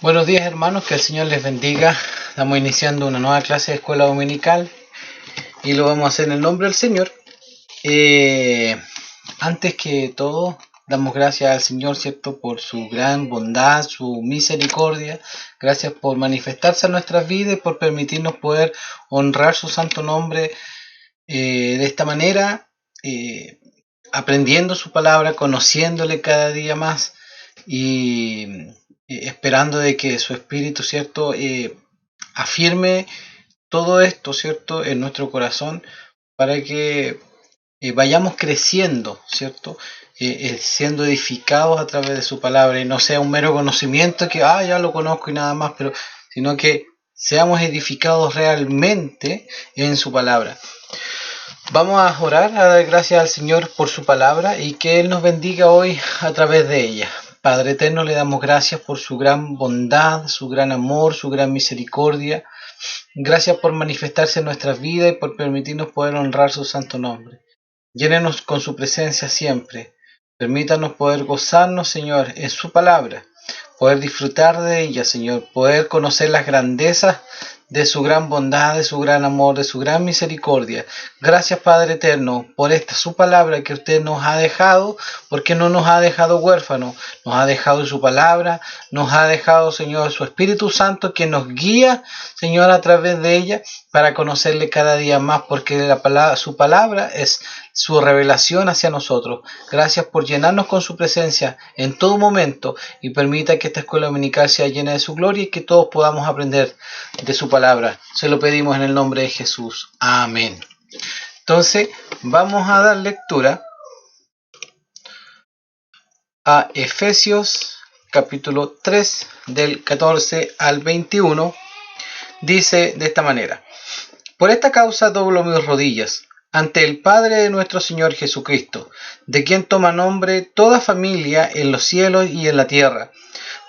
Buenos días hermanos, que el Señor les bendiga. Estamos iniciando una nueva clase de escuela dominical y lo vamos a hacer en el nombre del Señor. Antes que todo, damos gracias al Señor, ¿cierto?, por su gran bondad, su misericordia. Gracias por manifestarse en nuestras vidas y por permitirnos poder honrar su santo nombre de esta manera, aprendiendo su palabra, conociéndole cada día más y esperando de que su espíritu, ¿cierto?, afirme todo esto, ¿cierto?, en nuestro corazón para que vayamos creciendo, ¿cierto?, siendo edificados a través de su palabra y no sea un mero conocimiento que, ya lo conozco y nada más, pero sino que seamos edificados realmente en su palabra. Vamos a orar, a dar gracias al Señor por su palabra y que Él nos bendiga hoy a través de ella. Padre eterno, le damos gracias por su gran bondad, su gran amor, su gran misericordia. Gracias por manifestarse en nuestras vidas y por permitirnos poder honrar su santo nombre. Llénenos con su presencia siempre. Permítanos poder gozarnos, Señor, en su palabra, poder disfrutar de ella, Señor, poder conocer las grandezas de su gran bondad, de su gran amor, de su gran misericordia. Gracias, Padre eterno, por esta su palabra que usted nos ha dejado, porque no nos ha dejado huérfanos, nos ha dejado su palabra, nos ha dejado, Señor, su Espíritu Santo que nos guía, Señor, a través de ella para conocerle cada día más, porque su palabra es su revelación hacia nosotros. Gracias por llenarnos con su presencia en todo momento y permita que esta escuela dominical sea llena de su gloria y que todos podamos aprender de su palabra. Se lo pedimos en el nombre de Jesús. Amén. Entonces, vamos a dar lectura a Efesios capítulo 3 del 14 al 21. Dice de esta manera: Por esta causa doblo mis rodillas ante el Padre de nuestro Señor Jesucristo, de quien toma nombre toda familia en los cielos y en la tierra,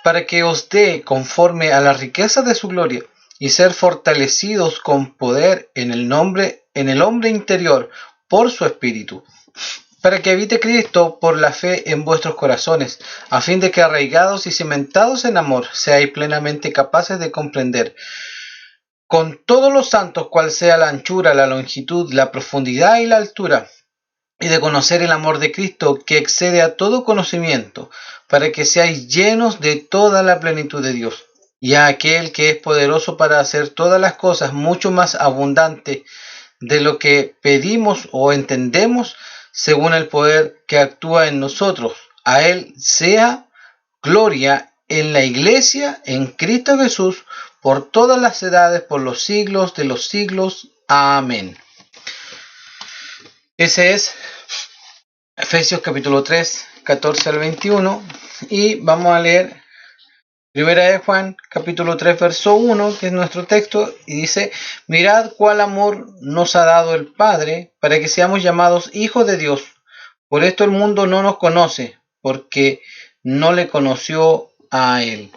para que os dé conforme a la riqueza de su gloria, y ser fortalecidos con poder en el hombre interior por su Espíritu, para que habite Cristo por la fe en vuestros corazones, a fin de que arraigados y cimentados en amor, seáis plenamente capaces de comprender con todos los santos cuál sea la anchura, la longitud, la profundidad y la altura, y de conocer el amor de Cristo que excede a todo conocimiento, para que seáis llenos de toda la plenitud de Dios. Y a aquel que es poderoso para hacer todas las cosas mucho más abundante de lo que pedimos o entendemos, según el poder que actúa en nosotros. A Él sea gloria en la Iglesia, en Cristo Jesús, por todas las edades, por los siglos de los siglos. Amén. Ese es Efesios capítulo 3, 14 al 21. Y vamos a leer Primera de Juan capítulo 3, verso 1, que es nuestro texto, y dice: Mirad cuál amor nos ha dado el Padre, para que seamos llamados hijos de Dios. Por esto el mundo no nos conoce, porque no le conoció a Él.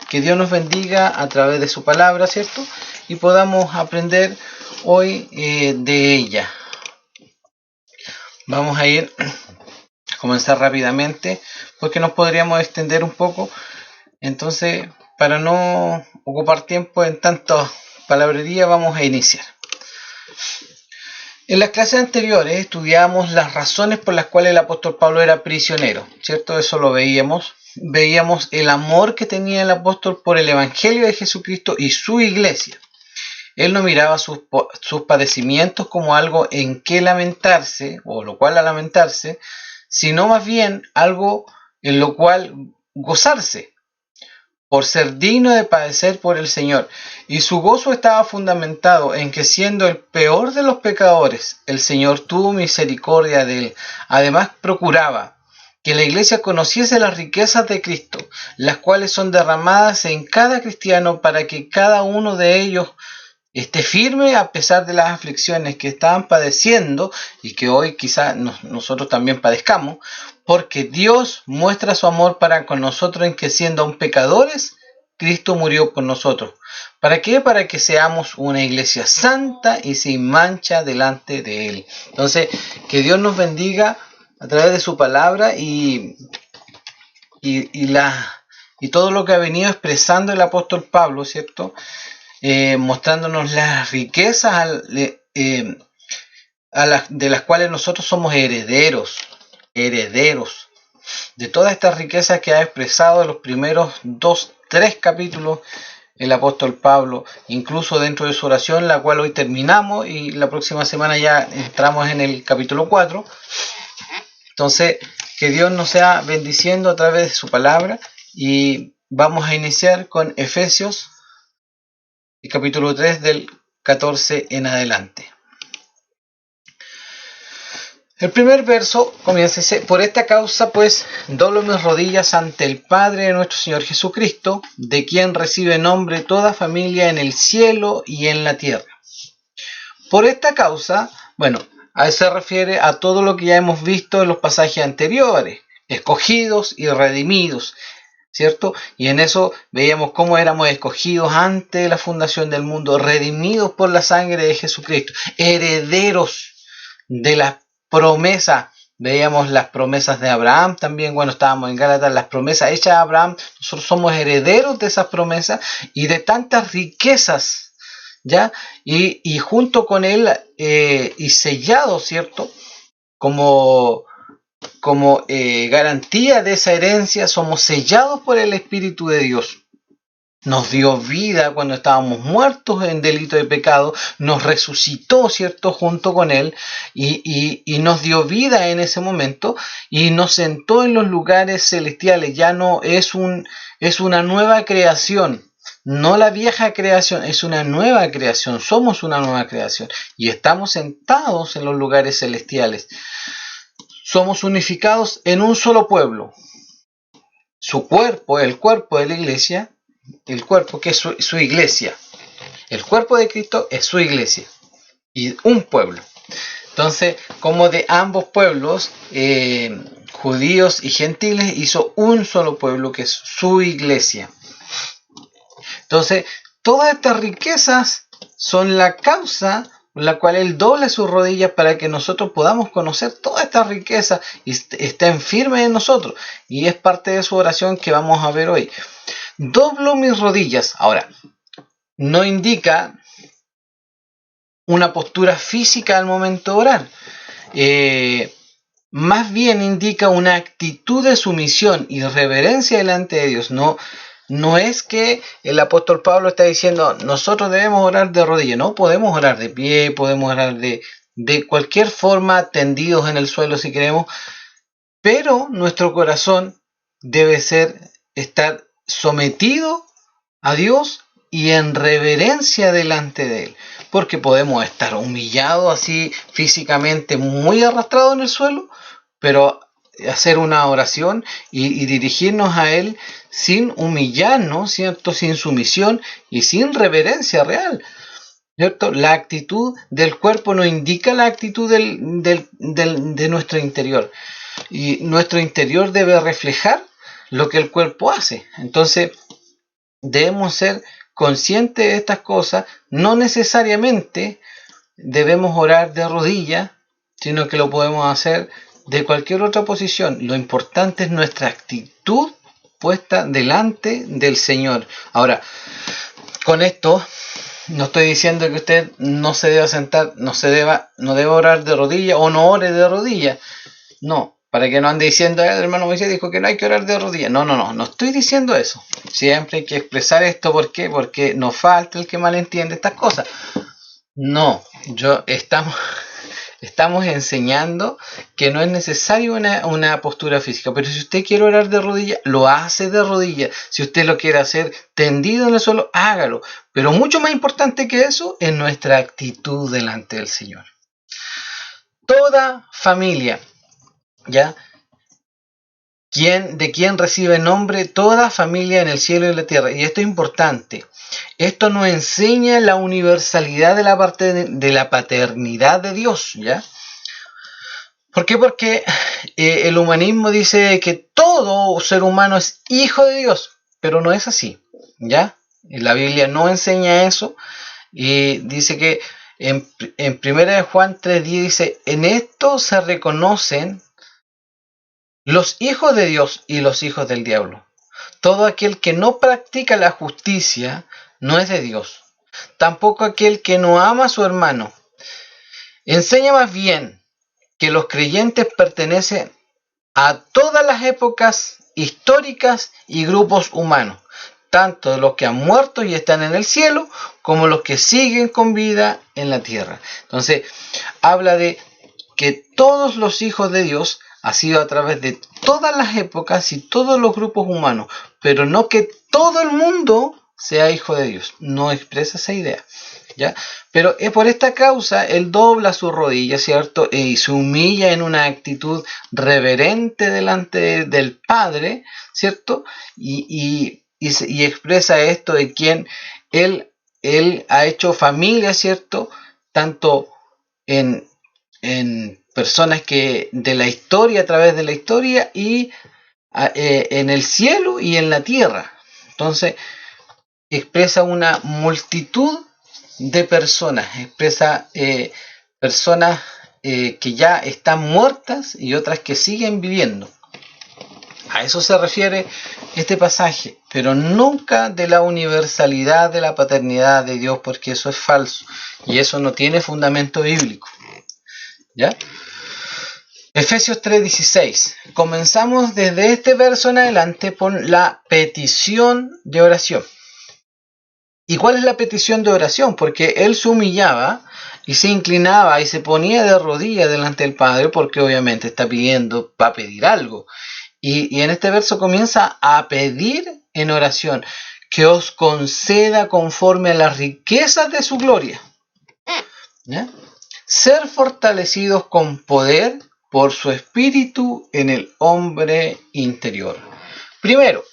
Que Dios nos bendiga a través de su palabra, ¿cierto? Y podamos aprender hoy de ella. Vamos a comenzar rápidamente, porque nos podríamos extender un poco. Entonces, para no ocupar tiempo en tanta palabrería, vamos a iniciar. En las clases anteriores estudiamos las razones por las cuales el apóstol Pablo era prisionero, ¿cierto? Eso lo veíamos. Veíamos el amor que tenía el apóstol por el Evangelio de Jesucristo y su iglesia. Él no miraba sus padecimientos como algo en que lamentarse, o lo cual a lamentarse, sino más bien algo en lo cual gozarse, por ser digno de padecer por el Señor. Y su gozo estaba fundamentado en que, siendo el peor de los pecadores, el Señor tuvo misericordia de él. Además, procuraba que la iglesia conociese las riquezas de Cristo, las cuales son derramadas en cada cristiano para que cada uno de ellos esté firme a pesar de las aflicciones que estaban padeciendo y que hoy quizá nosotros también padezcamos, porque Dios muestra su amor para con nosotros en que, siendo aún pecadores, Cristo murió por nosotros. ¿Para qué? Para que seamos una iglesia santa y sin mancha delante de Él. Entonces, que Dios nos bendiga a través de su palabra y y todo lo que ha venido expresando el apóstol Pablo, ¿cierto? Mostrándonos las riquezas de las cuales nosotros somos herederos de todas estas riquezas que ha expresado en los primeros 3 capítulos el apóstol Pablo, incluso dentro de su oración, la cual hoy terminamos y la próxima semana ya entramos en el capítulo 4. Entonces, que Dios nos sea bendiciendo a través de su palabra, y vamos a iniciar con Efesios, el capítulo 3 del 14 en adelante. El primer verso comienza: por esta causa pues doblo mis rodillas ante el Padre de nuestro Señor Jesucristo, de quien recibe nombre toda familia en el cielo y en la tierra. Por esta causa, bueno, a eso se refiere a todo lo que ya hemos visto en los pasajes anteriores, escogidos y redimidos, ¿cierto? Y en eso veíamos cómo éramos escogidos antes de la fundación del mundo, redimidos por la sangre de Jesucristo, herederos de las promesas. Veíamos las promesas de Abraham también cuando estábamos en Gálatas, las promesas hechas a Abraham. Nosotros somos herederos de esas promesas y de tantas riquezas, ¿ya? Y junto con él, y sellados, ¿cierto? Como garantía de esa herencia, somos sellados por el Espíritu de Dios. Nos dio vida cuando estábamos muertos en delito de pecado, nos resucitó, ¿cierto?, junto con Él, y nos dio vida en ese momento, y nos sentó en los lugares celestiales. Ya no es una nueva creación, no la vieja creación, es una nueva creación, somos una nueva creación, y estamos sentados en los lugares celestiales. Somos unificados en un solo pueblo. Su cuerpo, el cuerpo de la iglesia, el cuerpo que es su iglesia. El cuerpo de Cristo es su iglesia. Y un pueblo. Entonces, como de ambos pueblos, judíos y gentiles, hizo un solo pueblo que es su iglesia. Entonces, todas estas riquezas son la causa por la cual Él dobla sus rodillas para que nosotros podamos conocer toda esta riqueza y estén firmes en nosotros. Y es parte de su oración que vamos a ver hoy. Doblo mis rodillas. Ahora, no indica una postura física al momento de orar. Más bien indica una actitud de sumisión y reverencia delante de Dios. No es que el apóstol Pablo está diciendo nosotros debemos orar de rodillas. No, podemos orar de pie, podemos orar de cualquier forma, tendidos en el suelo si queremos, pero nuestro corazón debe estar sometido a Dios y en reverencia delante de Él, porque podemos estar humillados así físicamente, muy arrastrados en el suelo, pero hacer una oración y dirigirnos a Él sin humillarnos, ¿cierto?, sin sumisión y sin reverencia real, ¿cierto? La actitud del cuerpo no indica la actitud de nuestro interior, y nuestro interior debe reflejar lo que el cuerpo hace. Entonces debemos ser conscientes de estas cosas. No necesariamente debemos orar de rodillas, sino que lo podemos hacer de cualquier otra posición. Lo importante es nuestra actitud puesta delante del Señor. Ahora, con esto no estoy diciendo que usted no se deba sentar, no deba orar de rodillas o no ore de rodillas. No, para que no ande diciendo, el hermano Moisés dijo que no hay que orar de rodillas. No estoy diciendo eso. Siempre hay que expresar esto. ¿Por qué? Porque nos falta el que malentiende estas cosas. No, estamos enseñando que no es necesario una postura física, pero si usted quiere orar de rodillas, lo hace de rodillas. Si usted lo quiere hacer tendido en el suelo, hágalo. Pero mucho más importante que eso es nuestra actitud delante del Señor. Toda familia, ¿ya? ¿De quién recibe nombre? Toda familia en el cielo y en la tierra. Y esto es importante. Esto nos enseña la universalidad de la paternidad de Dios, ¿ya? ¿Por qué? Porque el humanismo dice que todo ser humano es hijo de Dios, pero no es así, ¿ya? La Biblia no enseña eso, y dice que en 1 Juan 3:10 dice, en esto se reconocen los hijos de Dios y los hijos del diablo. Todo aquel que no practica la justicia no es de Dios. Tampoco aquel que no ama a su hermano. Enseña más bien que los creyentes pertenecen a todas las épocas históricas y grupos humanos, tanto los que han muerto y están en el cielo, como los que siguen con vida en la tierra. Entonces, habla de que todos los hijos de Dios ha sido a través de todas las épocas y todos los grupos humanos, pero no que todo el mundo sea hijo de Dios. No expresa esa idea, ¿ya? Pero por esta causa él dobla su rodilla, ¿cierto? Y se humilla en una actitud reverente delante del Padre, ¿cierto? Y expresa esto de quien él ha hecho familia, ¿cierto? Tanto en personas que de la historia, a través de la historia, y en el cielo y en la tierra. Entonces, expresa una multitud de personas, expresa personas que ya están muertas y otras que siguen viviendo. A eso se refiere este pasaje, pero nunca de la universalidad de la paternidad de Dios, porque eso es falso y eso no tiene fundamento bíblico. ¿Ya? Efesios 3:16. Comenzamos desde este verso en adelante con la petición de oración. ¿Y cuál es la petición de oración? Porque él se humillaba y se inclinaba y se ponía de rodillas delante del Padre, porque obviamente está pidiendo, va a pedir algo. Y en este verso comienza a pedir en oración que os conceda conforme a las riquezas de su gloria, ¿ya? Ser fortalecidos con poder por su espíritu en el hombre interior. Primero,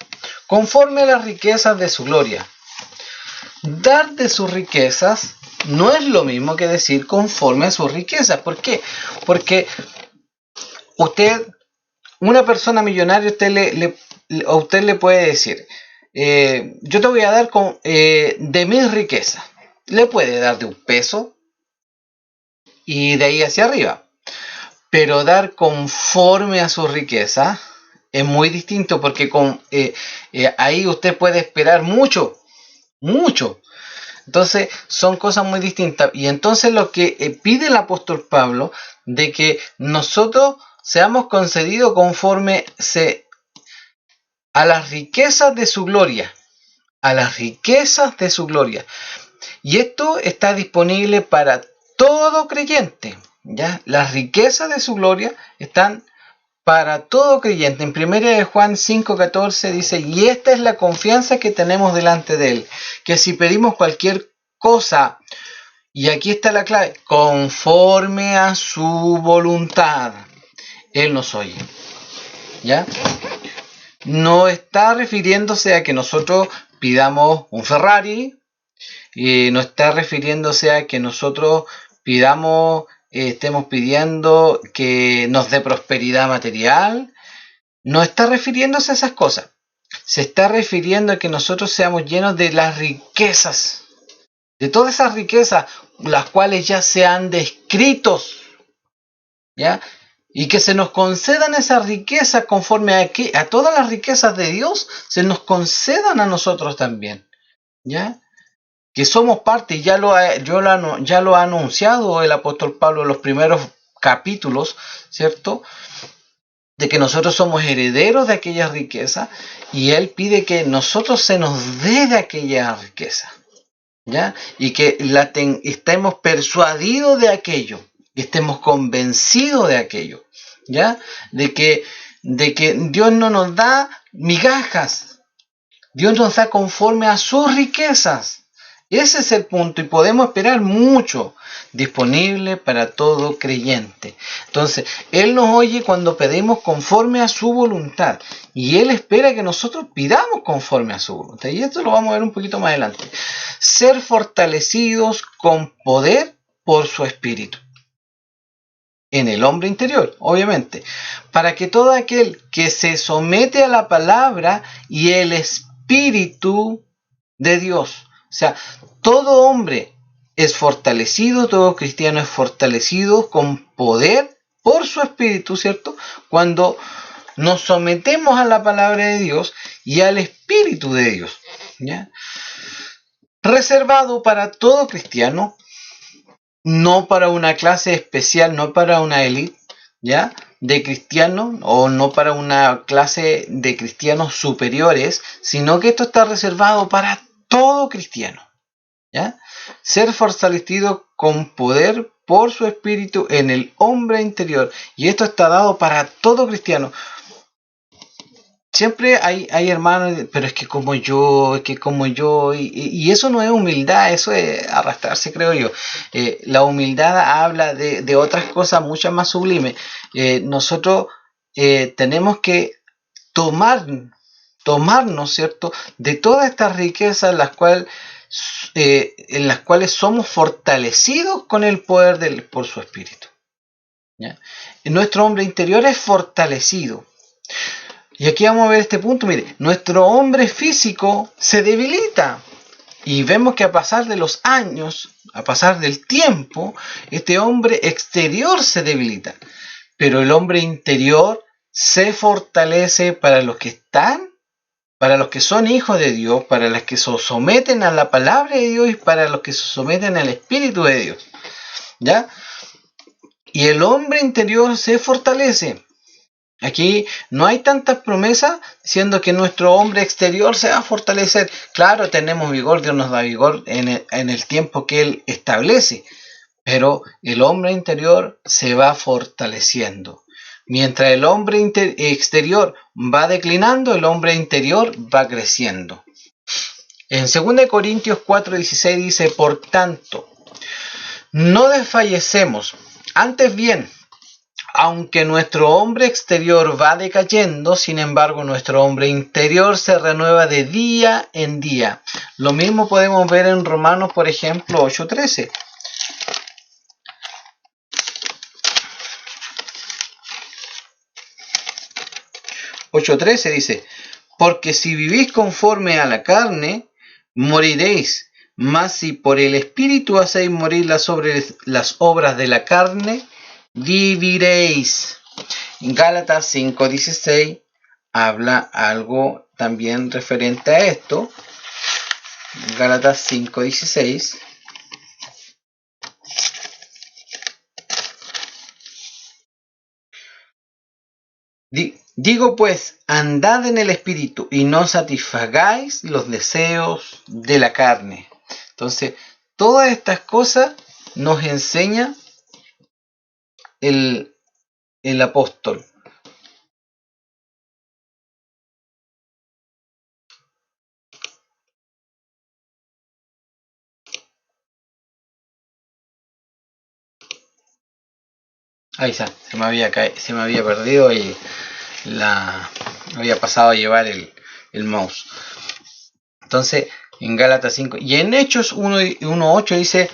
conforme a las riquezas de su gloria. Dar de sus riquezas no es lo mismo que decir conforme a sus riquezas. ¿Por qué? Porque una persona millonaria, a usted le puede decir, yo te voy a dar de mis riquezas. Le puede dar de un peso y de ahí hacia arriba. Pero dar conforme a su riqueza es muy distinto, porque ahí usted puede esperar mucho. Entonces son cosas muy distintas. Y entonces lo que pide el apóstol Pablo, de que nosotros seamos concedidos conforme a las riquezas de su gloria. A las riquezas de su gloria. Y esto está disponible para todo creyente, ¿ya? Las riquezas de su gloria están para todo creyente. En 1 Juan 5:14 dice, y esta es la confianza que tenemos delante de él, que si pedimos cualquier cosa, y aquí está la clave, conforme a su voluntad, él nos oye, ¿ya? No está refiriéndose a que nosotros pidamos un Ferrari, y no está refiriéndose a que nosotros estemos pidiendo que nos dé prosperidad material. No está refiriéndose a esas cosas. Se está refiriendo a que nosotros seamos llenos de las riquezas, de todas esas riquezas, las cuales ya se han descrito, ¿ya? Y que se nos concedan esas riquezas conforme a todas las riquezas de Dios, se nos concedan a nosotros también, ¿ya? Que somos parte, ya lo ha anunciado el apóstol Pablo en los primeros capítulos, ¿cierto? De que nosotros somos herederos de aquella riqueza, y él pide que nosotros se nos dé de aquella riqueza, ¿ya? Y que estemos persuadidos de aquello, que estemos convencidos de aquello, ¿ya? De que Dios no nos da migajas, Dios nos da conforme a sus riquezas. Ese es el punto, y podemos esperar mucho, disponible para todo creyente. Entonces, Él nos oye cuando pedimos conforme a su voluntad, y Él espera que nosotros pidamos conforme a su voluntad. Y esto lo vamos a ver un poquito más adelante. Ser fortalecidos con poder por su espíritu. En el hombre interior, obviamente. Para que todo aquel que se somete a la palabra y el espíritu de Dios, o sea, todo hombre es fortalecido, todo cristiano es fortalecido con poder por su espíritu, ¿cierto? Cuando nos sometemos a la palabra de Dios y al Espíritu de Dios, ¿ya? Reservado para todo cristiano, no para una clase especial, no para una élite, ¿ya? De cristianos, o no para una clase de cristianos superiores, sino que esto está reservado para todo cristiano, ¿ya? Ser fortalecido con poder por su espíritu en el hombre interior, y esto está dado para todo cristiano. Siempre hay hermanos, pero es que como yo, y eso no es humildad, eso es arrastrarse, creo yo. La humildad habla de otras cosas mucho más sublimes. Nosotros tenemos que tomarnos, ¿cierto?, de todas estas riquezas en las cuales somos fortalecidos con el poder por su espíritu, ¿ya? Nuestro hombre interior es fortalecido. Y aquí vamos a ver este punto. Mire, nuestro hombre físico se debilita. Y vemos que a pasar de los años, a pasar del tiempo, este hombre exterior se debilita. Pero el hombre interior se fortalece para los que son hijos de Dios, para los que se someten a la palabra de Dios y para los que se someten al Espíritu de Dios, ¿ya? Y el hombre interior se fortalece. Aquí no hay tantas promesas diciendo que nuestro hombre exterior se va a fortalecer. Claro, tenemos vigor, Dios nos da vigor en el tiempo que Él establece, pero el hombre interior se va fortaleciendo. Mientras el hombre exterior va declinando, el hombre interior va creciendo. En 2 Corintios 4:16 dice: por tanto, no desfallecemos, antes bien, aunque nuestro hombre exterior va decayendo, sin embargo nuestro hombre interior se renueva de día en día. Lo mismo podemos ver en Romanos, por ejemplo, 8:13. 8:13 dice: porque si vivís conforme a la carne, moriréis, mas si por el Espíritu hacéis morir las obras de la carne, viviréis. Gálatas 5:16 habla algo también referente a esto. Gálatas 5:16. Digo pues, andad en el Espíritu y no satisfagáis los deseos de la carne. Entonces, todas estas cosas nos enseña el apóstol. Ahí está, se me había perdido y había pasado a llevar el mouse. Entonces, en Gálatas 5 y en Hechos 1:8 dice,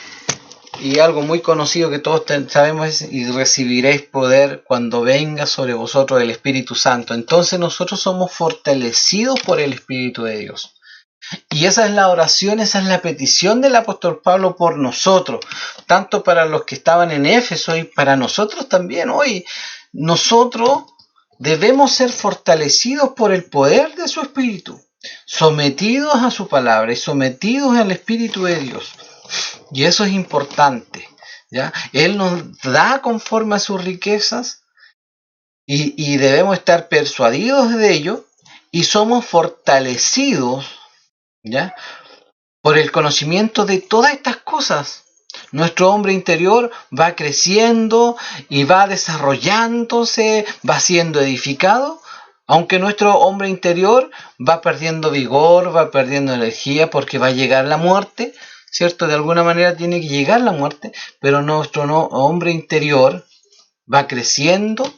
y algo muy conocido que todos sabemos es: y recibiréis poder cuando venga sobre vosotros el Espíritu Santo. Entonces nosotros somos fortalecidos por el Espíritu de Dios. Y esa es la oración, esa es la petición del apóstol Pablo por nosotros, tanto para los que estaban en Éfeso y para nosotros también hoy. Nosotros debemos ser fortalecidos por el poder de su Espíritu, sometidos a su palabra y sometidos al Espíritu de Dios. Y eso es importante, ¿ya? Él nos da conforme a sus riquezas y debemos estar persuadidos de ello, y somos fortalecidos, ¿ya?, por el conocimiento de todas estas cosas. Nuestro hombre interior va creciendo y va desarrollándose, va siendo edificado, aunque nuestro hombre interior va perdiendo vigor, va perdiendo energía, porque va a llegar la muerte, ¿cierto? De alguna manera tiene que llegar la muerte, pero nuestro hombre interior va creciendo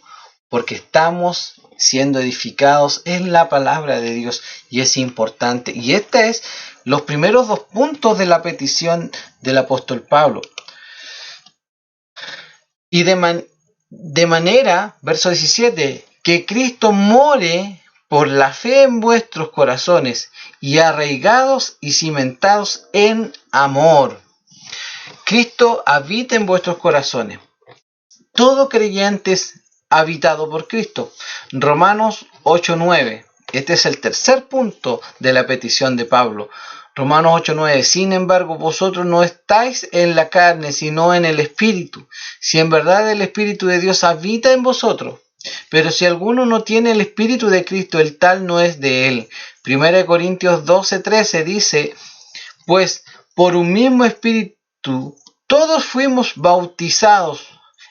porque estamos siendo edificados en la palabra de Dios, y es importante. Y estos es los primeros 2 puntos de la petición del apóstol Pablo. Y de manera, verso 17, que Cristo more por la fe en vuestros corazones, y arraigados y cimentados en amor. Cristo habita en vuestros corazones. Todo creyente habitado por Cristo. Romanos 8:9. Este es el tercer punto de la petición de Pablo. Romanos 8:9. Sin embargo, vosotros no estáis en la carne, sino en el Espíritu. Si en verdad el Espíritu de Dios habita en vosotros. Pero si alguno no tiene el Espíritu de Cristo, el tal no es de él. 1 Corintios 12:13 dice, pues por un mismo Espíritu todos fuimos bautizados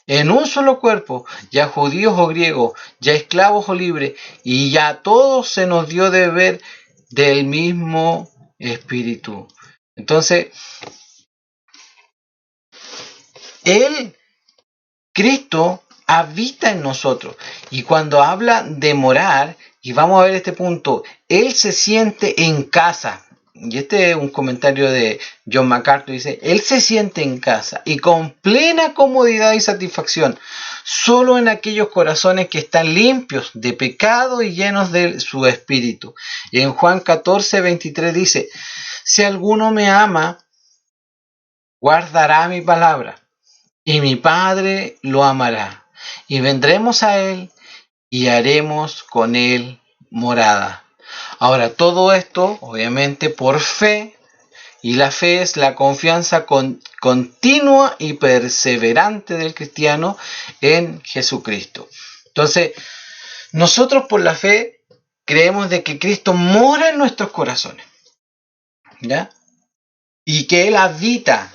en un solo cuerpo, ya judíos o griegos, ya esclavos o libres, y ya a todos se nos dio de beber del mismo Espíritu. Entonces, Cristo habita en nosotros. Y cuando habla de morar, y vamos a ver este punto, Él se siente en casa. Y este es un comentario de John MacArthur, dice, Él se siente en casa y con plena comodidad y satisfacción, solo en aquellos corazones que están limpios de pecado y llenos de su espíritu. Y en Juan 14:23 dice, si alguno me ama, guardará mi palabra, y mi Padre lo amará, y vendremos a él y haremos con él morada. Ahora, todo esto, obviamente, por fe, y la fe es la confianza continua y perseverante del cristiano en Jesucristo. Entonces, nosotros por la fe creemos de que Cristo mora en nuestros corazones, ¿ya? Y que Él habita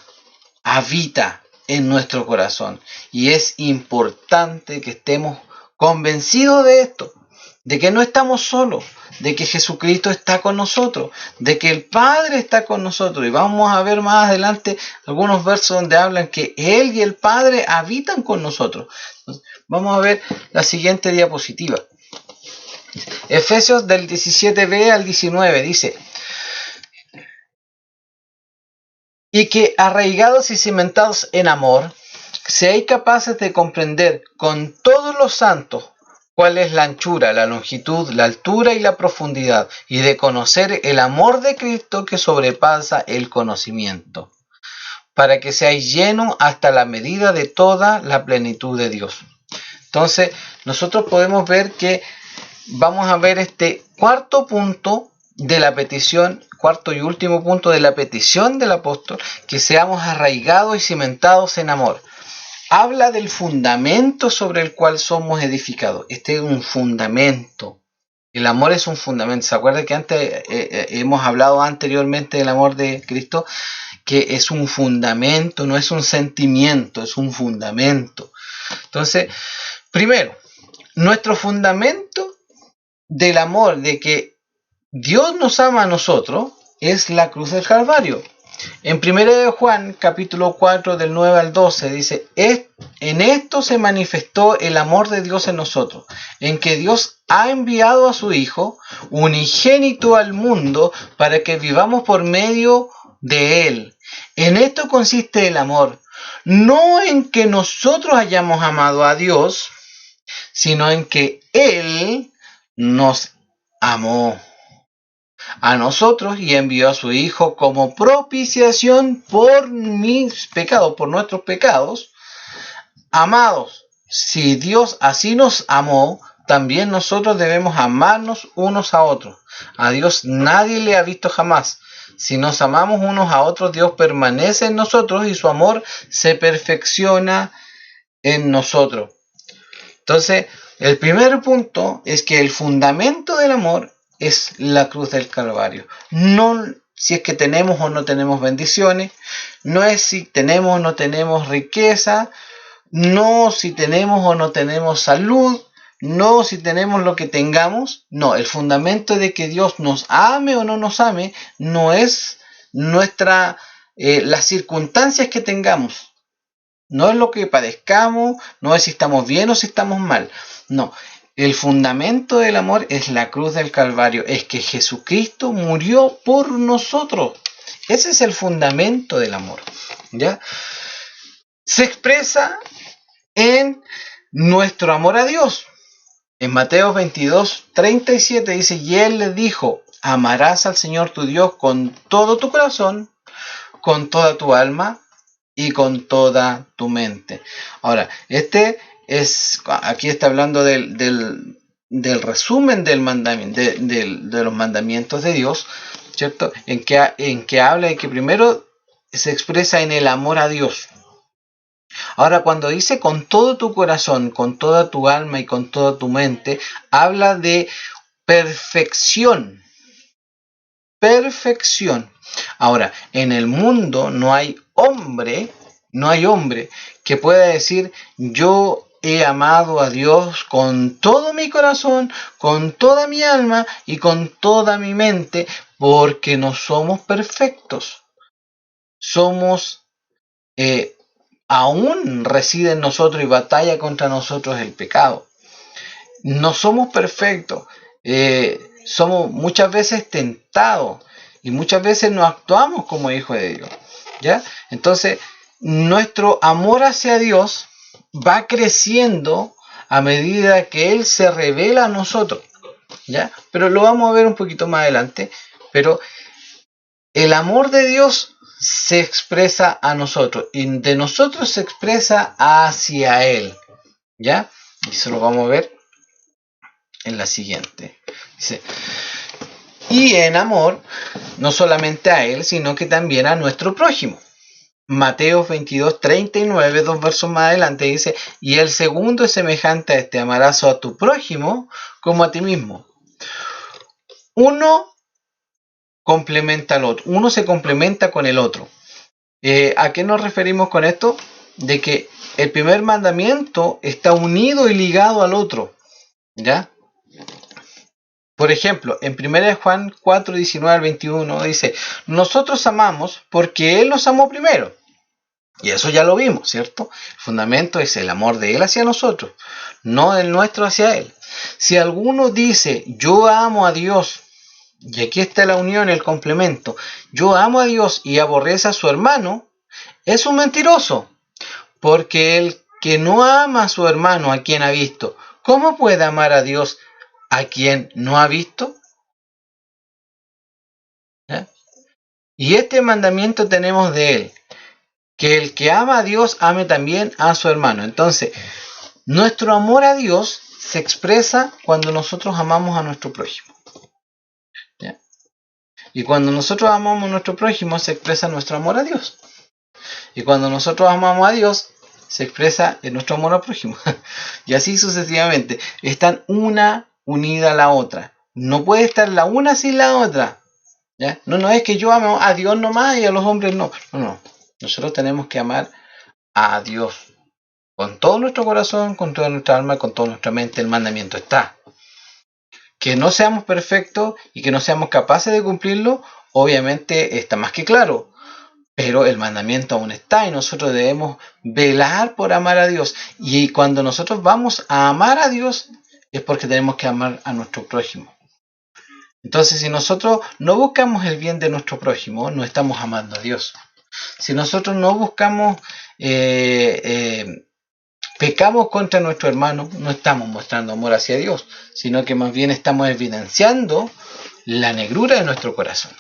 en nuestro corazón. Y es importante que estemos convencidos de esto, de que no estamos solos, de que Jesucristo está con nosotros, de que el Padre está con nosotros. Y vamos a ver más adelante algunos versos donde hablan que Él y el Padre habitan con nosotros. Entonces, vamos a ver la siguiente diapositiva. Efesios del 17b al 19 dice, y que arraigados y cimentados en amor, seáis capaces de comprender con todos los santos cuál es la anchura, la longitud, la altura y la profundidad, y de conocer el amor de Cristo que sobrepasa el conocimiento, para que seáis llenos hasta la medida de toda la plenitud de Dios. Entonces, nosotros podemos ver que vamos a ver este cuarto punto de la petición, cuarto y último punto de la petición del apóstol, que seamos arraigados y cimentados en amor. Habla del fundamento sobre el cual somos edificados. Este es un fundamento. El amor es un fundamento. ¿Se acuerdan que antes hemos hablado anteriormente del amor de Cristo? Que es un fundamento, no es un sentimiento, es un fundamento. Entonces, primero, nuestro fundamento del amor, de que Dios nos ama a nosotros, es la cruz del Calvario. En 1 Juan, capítulo 4, del 9 al 12, dice, en esto se manifestó el amor de Dios en nosotros, en que Dios ha enviado a su Hijo unigénito al mundo para que vivamos por medio de Él. En esto consiste el amor, no en que nosotros hayamos amado a Dios, sino en que Él nos amó a nosotros y envió a su Hijo como propiciación por mis pecados, por nuestros pecados. Amados, si Dios así nos amó, también nosotros debemos amarnos unos a otros. A Dios nadie le ha visto jamás. Si nos amamos unos a otros, Dios permanece en nosotros y su amor se perfecciona en nosotros. Entonces, el primer punto es que el fundamento del amor es la cruz del Calvario. No si es que tenemos o no tenemos bendiciones, no es si tenemos o no tenemos riqueza, no si tenemos o no tenemos salud, no si tenemos lo que tengamos. No, el fundamento de que Dios nos ame o no nos ame no es las circunstancias que tengamos. No es lo que padezcamos, no es si estamos bien o si estamos mal. No, el fundamento del amor es la cruz del Calvario, es que Jesucristo murió por nosotros. Ese es el fundamento del amor, ¿ya? Se expresa en nuestro amor a Dios. En Mateo 22:37 dice, y Él le dijo, amarás al Señor tu Dios con todo tu corazón, con toda tu alma y con toda tu mente. Ahora, este aquí está hablando del resumen del mandamiento, de los mandamientos de Dios, ¿cierto? En que habla de que primero se expresa en el amor a Dios. Ahora, cuando dice con todo tu corazón, con toda tu alma y con toda tu mente, habla de perfección. Perfección. Ahora, en el mundo no hay hombre que pueda decir: yo he amado a Dios con todo mi corazón, con toda mi alma y con toda mi mente, porque no somos perfectos. Somos, aún reside en nosotros y batalla contra nosotros el pecado. No somos perfectos. Somos muchas veces tentados y muchas veces no actuamos como hijos de Dios, ¿ya? Entonces, nuestro amor hacia Dios va creciendo a medida que Él se revela a nosotros, ¿ya? Pero lo vamos a ver un poquito más adelante. Pero el amor de Dios se expresa a nosotros y de nosotros se expresa hacia Él, ¿ya? Y eso lo vamos a ver en la siguiente. Dice: y en amor, no solamente a Él, sino que también a nuestro prójimo. Mateo 22:39, 2 versos más adelante, dice: y el segundo es semejante a este: amarás a tu prójimo como a ti mismo. Uno complementa al otro, uno se complementa con el otro. ¿A qué nos referimos con esto? De que el primer mandamiento está unido y ligado al otro, ¿ya? Por ejemplo, en 1 Juan 4:19 al 21 dice: nosotros amamos porque Él nos amó primero. Y eso ya lo vimos, ¿cierto? El fundamento es el amor de Él hacia nosotros, no el nuestro hacia Él. Si alguno dice: yo amo a Dios, y aquí está la unión, el complemento, yo amo a Dios y aborrece a su hermano, es un mentiroso. Porque el que no ama a su hermano a quien ha visto, ¿cómo puede amar a Dios a quien no ha visto? ¿Eh? Y este mandamiento tenemos de Él: que el que ama a Dios ame también a su hermano. Entonces, nuestro amor a Dios se expresa cuando nosotros amamos a nuestro prójimo, ¿ya? Y cuando nosotros amamos a nuestro prójimo, se expresa nuestro amor a Dios. Y cuando nosotros amamos a Dios, se expresa en nuestro amor al prójimo. Y así sucesivamente. Están una unida a la otra. No puede estar la una sin la otra, ¿ya? No es que yo ame a Dios nomás y a los hombres no. No. Nosotros tenemos que amar a Dios con todo nuestro corazón, con toda nuestra alma, con toda nuestra mente. El mandamiento está. Que no seamos perfectos y que no seamos capaces de cumplirlo, obviamente está más que claro. Pero el mandamiento aún está y nosotros debemos velar por amar a Dios. Y cuando nosotros vamos a amar a Dios, es porque tenemos que amar a nuestro prójimo. Entonces, si nosotros no buscamos el bien de nuestro prójimo, no estamos amando a Dios. Si nosotros no buscamos, pecamos contra nuestro hermano, no estamos mostrando amor hacia Dios, sino que más bien estamos evidenciando la negrura de nuestro corazón.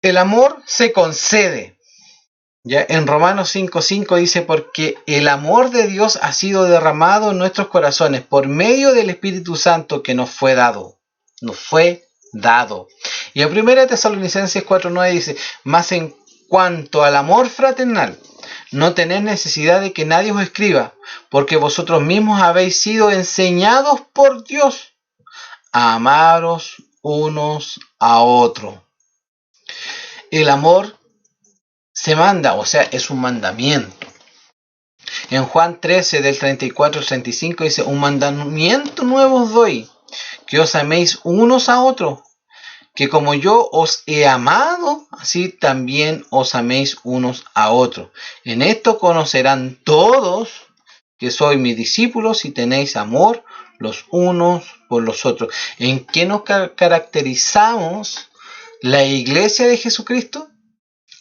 El amor se concede. ¿Ya? En Romanos 5:5 dice: porque el amor de Dios ha sido derramado en nuestros corazones por medio del Espíritu Santo que nos fue dado. Nos fue dado. Y en 1 Tesalonicenses 4:9 dice: mas en cuanto al amor fraternal, no tenéis necesidad de que nadie os escriba, porque vosotros mismos habéis sido enseñados por Dios a amaros unos a otros. El amor se manda, o sea, es un mandamiento. En Juan 13, del 34 al 35 dice: un mandamiento nuevo os doy, que os améis unos a otros, que como yo os he amado, así también os améis unos a otros. En esto conocerán todos que sois mis discípulos, si tenéis amor los unos por los otros. ¿En qué nos caracterizamos la iglesia de Jesucristo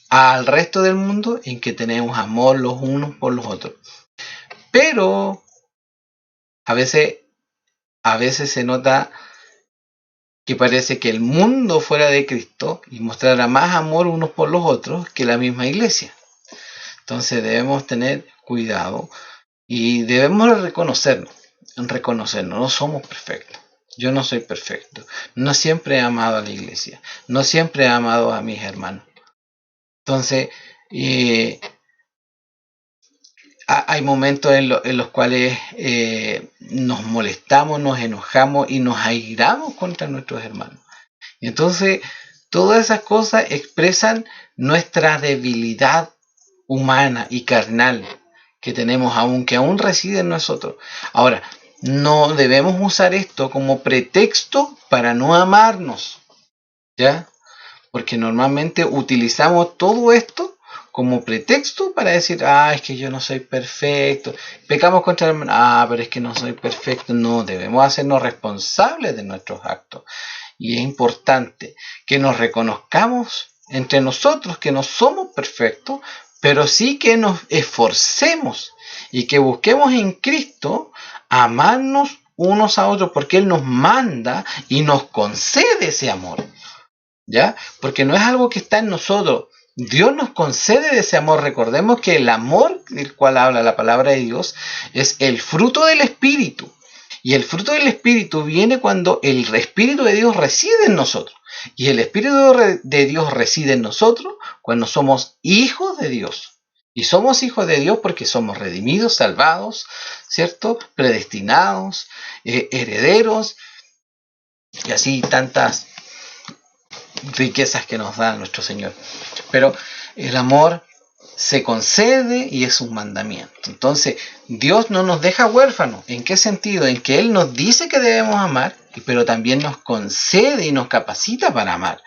al resto del mundo? En que tenemos amor los unos por los otros. Pero a veces se nota que parece que el mundo fuera de Cristo y mostrará más amor unos por los otros que la misma iglesia. Entonces debemos tener cuidado Y debemos reconocernos, no somos perfectos. Yo no soy perfecto. No siempre he amado a la iglesia. No siempre he amado a mis hermanos. Entonces, hay momentos en los cuales nos molestamos, nos enojamos y nos airamos contra nuestros hermanos. Entonces, todas esas cosas expresan nuestra debilidad humana y carnal que tenemos que aún reside en nosotros. Ahora, no debemos usar esto como pretexto para no amarnos, ¿ya? Porque normalmente utilizamos todo esto como pretexto para decir, es que yo no soy perfecto. Pecamos contra el hermano, pero es que no soy perfecto. No, debemos hacernos responsables de nuestros actos. Y es importante que nos reconozcamos entre nosotros que no somos perfectos, pero sí que nos esforcemos y que busquemos en Cristo amarnos unos a otros, porque Él nos manda y nos concede ese amor, ¿ya? Porque no es algo que está en nosotros. Dios nos concede ese amor. Recordemos que el amor del cual habla la palabra de Dios es el fruto del Espíritu. Y el fruto del Espíritu viene cuando el Espíritu de Dios reside en nosotros. Y el Espíritu de Dios reside en nosotros cuando somos hijos de Dios. Y somos hijos de Dios porque somos redimidos, salvados, ¿cierto? Predestinados, herederos, y así tantas riquezas que nos da nuestro Señor. Pero el amor se concede y es un mandamiento. Entonces, Dios no nos deja huérfanos. ¿En qué sentido? En que Él nos dice que debemos amar, pero también nos concede y nos capacita para amar.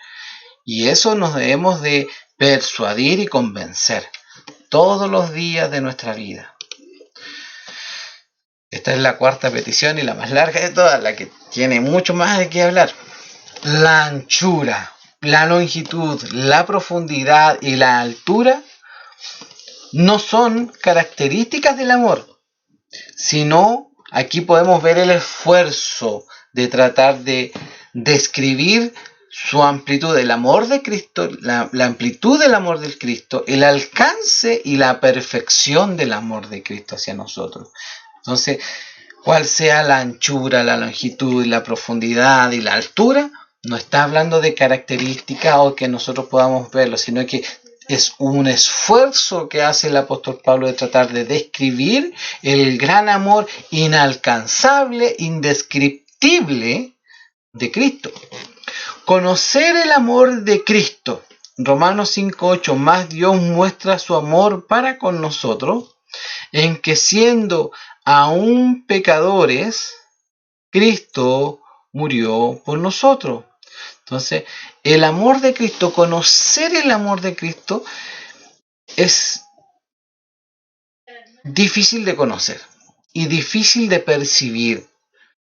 Y eso nos debemos de persuadir y convencer todos los días de nuestra vida. Esta es la cuarta petición y la más larga de todas, la que tiene mucho más de qué hablar. La anchura, la longitud, la profundidad y la altura no son características del amor, sino aquí podemos ver el esfuerzo de tratar de describir su amplitud, el amor de Cristo, la amplitud del amor del Cristo, el alcance y la perfección del amor de Cristo hacia nosotros. Entonces, cual sea la anchura, la longitud, la profundidad y la altura, no está hablando de características o que nosotros podamos verlo, sino que es un esfuerzo que hace el apóstol Pablo de tratar de describir el gran amor inalcanzable, indescriptible de Cristo. Conocer el amor de Cristo. Romanos 5:8, más Dios muestra su amor para con nosotros, en que siendo aún pecadores, Cristo murió por nosotros. Entonces, el amor de Cristo, conocer el amor de Cristo es difícil de conocer y difícil de percibir.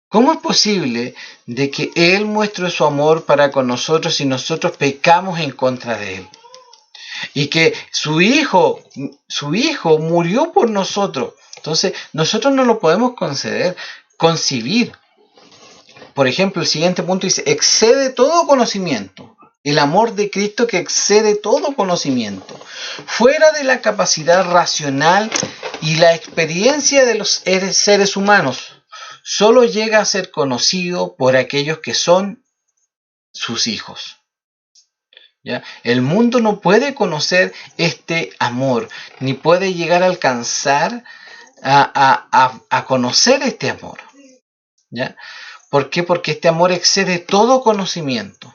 ¿Cómo es posible de que Él muestre su amor para con nosotros si nosotros pecamos en contra de Él? Y que su hijo murió por nosotros. Entonces, nosotros no lo podemos concebir. Por ejemplo, el siguiente punto dice, excede todo conocimiento. El amor de Cristo que excede todo conocimiento. Fuera de la capacidad racional y la experiencia de los seres humanos, solo llega a ser conocido por aquellos que son sus hijos. ¿Ya? El mundo no puede conocer este amor, ni puede llegar a alcanzar a conocer este amor. ¿Ya? ¿Por qué? Porque este amor excede todo conocimiento.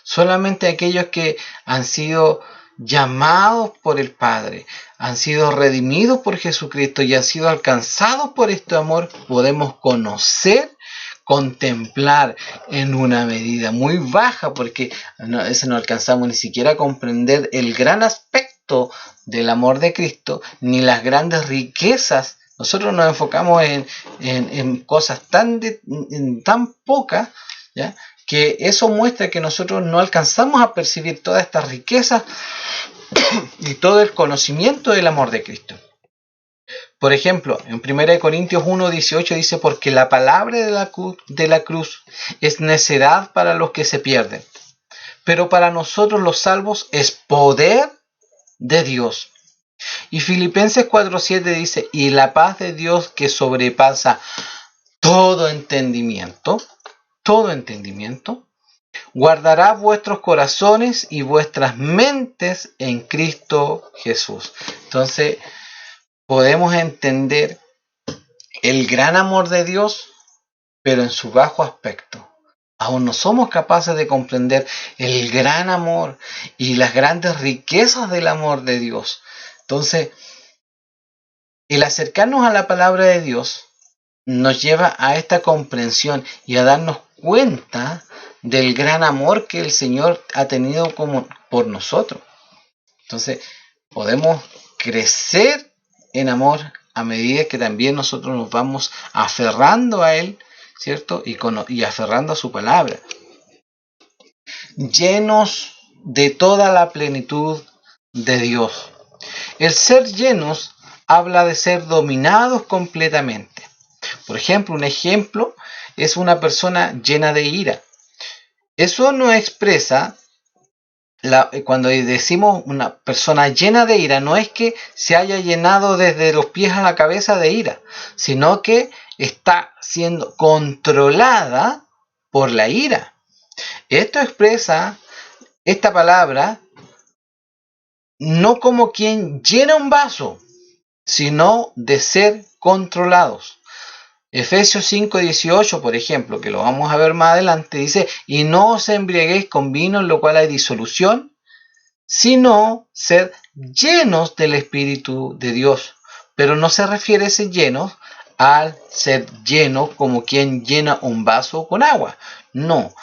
Solamente aquellos que han sido llamados por el Padre, han sido redimidos por Jesucristo y han sido alcanzados por este amor, podemos conocer, contemplar en una medida muy baja, porque a veces no alcanzamos ni siquiera a comprender el gran aspecto del amor de Cristo, ni las grandes riquezas. Nosotros nos enfocamos en cosas tan pocas, ¿ya? Que eso muestra que nosotros no alcanzamos a percibir todas estas riquezas y todo el conocimiento del amor de Cristo. Por ejemplo, en 1 Corintios 1:18 dice, porque la palabra de la cruz es necedad para los que se pierden, pero para nosotros los salvos es poder de Dios. Y Filipenses 4:7 dice, y la paz de Dios que sobrepasa todo entendimiento, guardará vuestros corazones y vuestras mentes en Cristo Jesús. Entonces, podemos entender el gran amor de Dios, pero en su bajo aspecto. Aún no somos capaces de comprender el gran amor y las grandes riquezas del amor de Dios. Entonces, el acercarnos a la palabra de Dios nos lleva a esta comprensión y a darnos cuenta del gran amor que el Señor ha tenido por nosotros. Entonces, podemos crecer en amor a medida que también nosotros nos vamos aferrando a Él, ¿cierto? Y aferrando a su palabra. Llenos de toda la plenitud de Dios. El ser llenos habla de ser dominados completamente. Por ejemplo, un ejemplo es una persona llena de ira. Eso no expresa, cuando decimos una persona llena de ira, no es que se haya llenado desde los pies a la cabeza de ira, sino que está siendo controlada por la ira. Esto expresa esta palabra no como quien llena un vaso, sino de ser controlados. Efesios 5:18, por ejemplo, que lo vamos a ver más adelante, dice, y no os embriaguéis con vino en lo cual hay disolución, sino ser llenos del Espíritu de Dios. Pero no se refiere a ser llenos al ser lleno como quien llena un vaso con agua. No,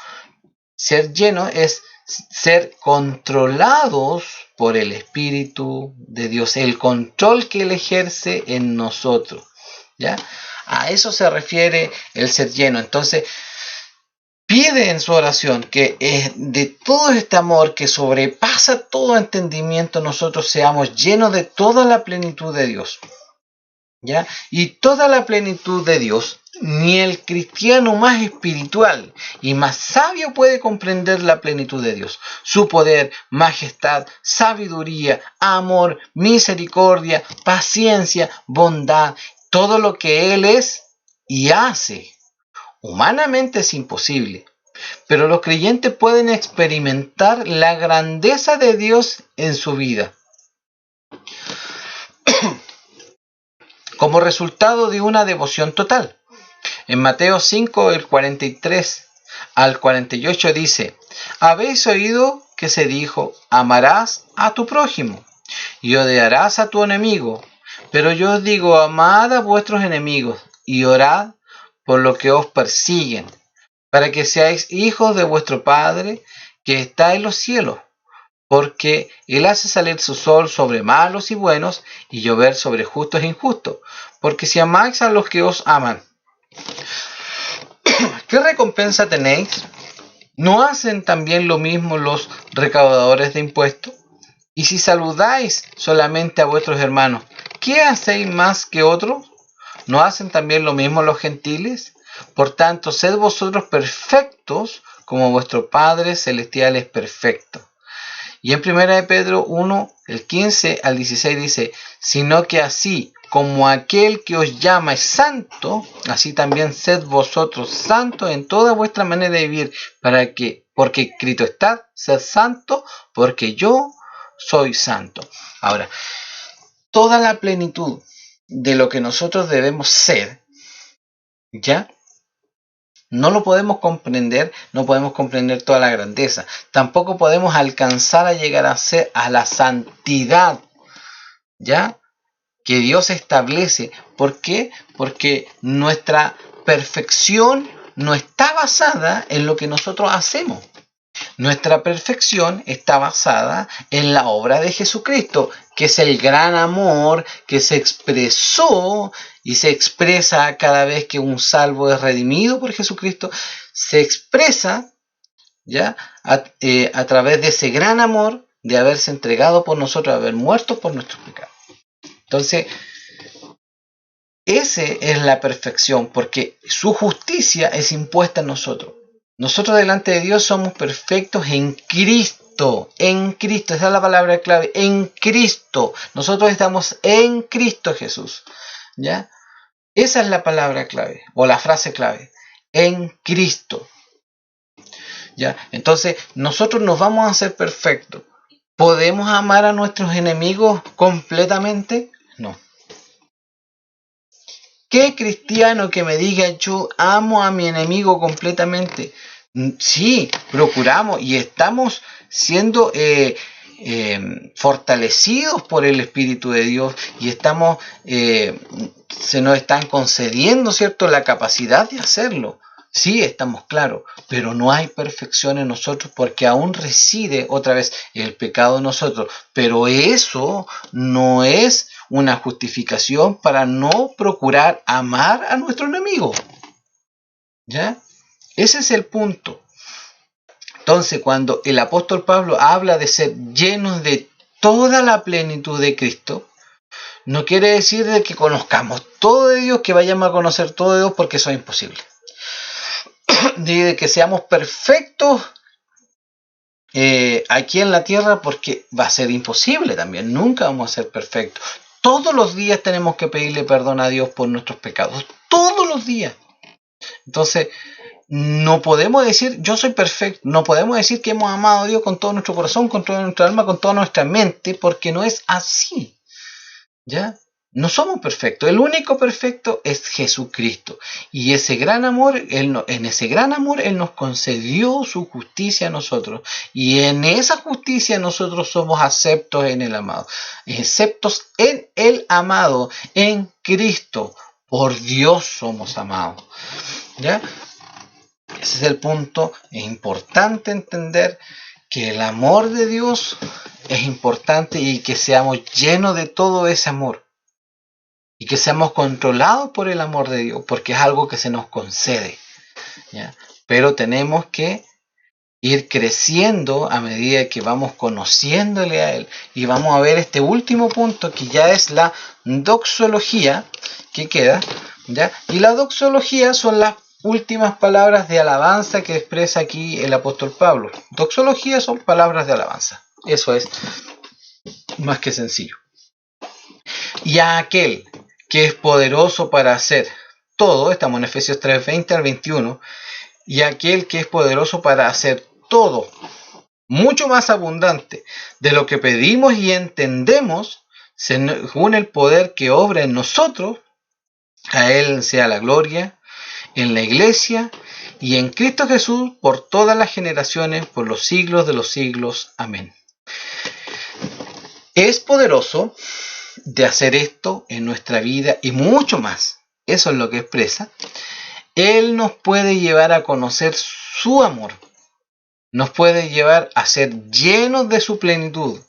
ser lleno es ser controlados por el Espíritu de Dios, el control que Él ejerce en nosotros, ¿ya? A eso se refiere el ser lleno. Entonces, pide en su oración que de todo este amor que sobrepasa todo entendimiento, nosotros seamos llenos de toda la plenitud de Dios, ¿ya? Y toda la plenitud de Dios, ni el cristiano más espiritual y más sabio puede comprender la plenitud de Dios. Su poder, majestad, sabiduría, amor, misericordia, paciencia, bondad, todo lo que Él es y hace. Humanamente es imposible, pero los creyentes pueden experimentar la grandeza de Dios en su vida como resultado de una devoción total. En Mateo 5, el 43 al 48 dice, habéis oído que se dijo, amarás a tu prójimo y odiarás a tu enemigo. Pero yo os digo, amad a vuestros enemigos y orad por los que os persiguen, para que seáis hijos de vuestro Padre que está en los cielos, porque Él hace salir su sol sobre malos y buenos y llover sobre justos e injustos. Porque si amáis a los que os aman, ¿qué recompensa tenéis? ¿No hacen también lo mismo los recaudadores de impuestos? Y si saludáis solamente a vuestros hermanos, ¿qué hacéis más que otros? ¿No hacen también lo mismo los gentiles? Por tanto, sed vosotros perfectos, como vuestro Padre Celestial es perfecto. Y en 1 Pedro 1, el 15 al 16 dice, sino que así como aquel que os llama es santo, así también sed vosotros santos en toda vuestra manera de vivir, porque escrito está, sed santo, porque yo soy santo. Ahora, toda la plenitud de lo que nosotros debemos ser, ¿ya? No lo podemos comprender, no podemos comprender toda la grandeza. Tampoco podemos alcanzar a llegar a ser a la santidad, ¿ya? Que Dios establece. ¿Por qué? Porque nuestra perfección no está basada en lo que nosotros hacemos. Nuestra perfección está basada en la obra de Jesucristo, que es el gran amor que se expresó y se expresa cada vez que un salvo es redimido por Jesucristo. Se expresa, ¿ya? A través de ese gran amor de haberse entregado por nosotros, de haber muerto por nuestros pecados. Entonces, esa es la perfección, porque su justicia es impuesta en nosotros. Nosotros delante de Dios somos perfectos en Cristo. Cristo, esa es la palabra clave, en Cristo. Nosotros estamos en Cristo Jesús, ¿ya? Esa es la palabra clave, o la frase clave, en Cristo, ¿ya? Entonces, nosotros nos vamos a hacer perfectos. ¿Podemos amar a nuestros enemigos completamente? No. ¿Qué cristiano que me diga yo amo a mi enemigo completamente? Sí, procuramos y estamos siendo fortalecidos por el Espíritu de Dios y estamos, se nos están concediendo, ¿cierto?, la capacidad de hacerlo. Sí, estamos claros, pero no hay perfección en nosotros porque aún reside otra vez el pecado en nosotros. Pero eso no es una justificación para no procurar amar a nuestro enemigo. ¿Ya? Ese es el punto. Entonces, cuando el apóstol Pablo habla de ser llenos de toda la plenitud de Cristo, no quiere decir de que conozcamos todo de Dios, que vayamos a conocer todo de Dios, porque eso es imposible. Ni de que seamos perfectos aquí en la tierra, porque va a ser imposible también. Nunca vamos a ser perfectos. Todos los días tenemos que pedirle perdón a Dios por nuestros pecados. Todos los días. Entonces, no podemos decir yo soy perfecto. No podemos decir que hemos amado a Dios con todo nuestro corazón, con toda nuestra alma, con toda nuestra mente, porque no es así. ¿Ya? No somos perfectos. El único perfecto es Jesucristo. Y ese gran amor, en ese gran amor, Él nos concedió su justicia a nosotros. Y en esa justicia nosotros somos aceptos en el amado. Aceptos en el amado, en Cristo. Por Dios somos amados. ¿Ya? Ese es el punto. Es importante entender que el amor de Dios es importante y que seamos llenos de todo ese amor. Y que seamos controlados por el amor de Dios, porque es algo que se nos concede, ¿ya? Pero tenemos que ir creciendo a medida que vamos conociéndole a Él. Y vamos a ver este último punto, que ya es la doxología que queda, ¿ya? Y la doxología son las últimas palabras de alabanza que expresa aquí el apóstol Pablo. Doxología son palabras de alabanza. Eso es más que sencillo. Y a aquel que es poderoso para hacer todo, estamos en Efesios 3, 20 al 21, y aquel que es poderoso para hacer todo, mucho más abundante de lo que pedimos y entendemos, según el poder que obra en nosotros, a Él sea la gloria en la iglesia y en Cristo Jesús por todas las generaciones, por los siglos de los siglos. Amén. Es poderoso de hacer esto en nuestra vida y mucho más. Eso es lo que expresa. Él nos puede llevar a conocer su amor. Nos puede llevar a ser llenos de su plenitud.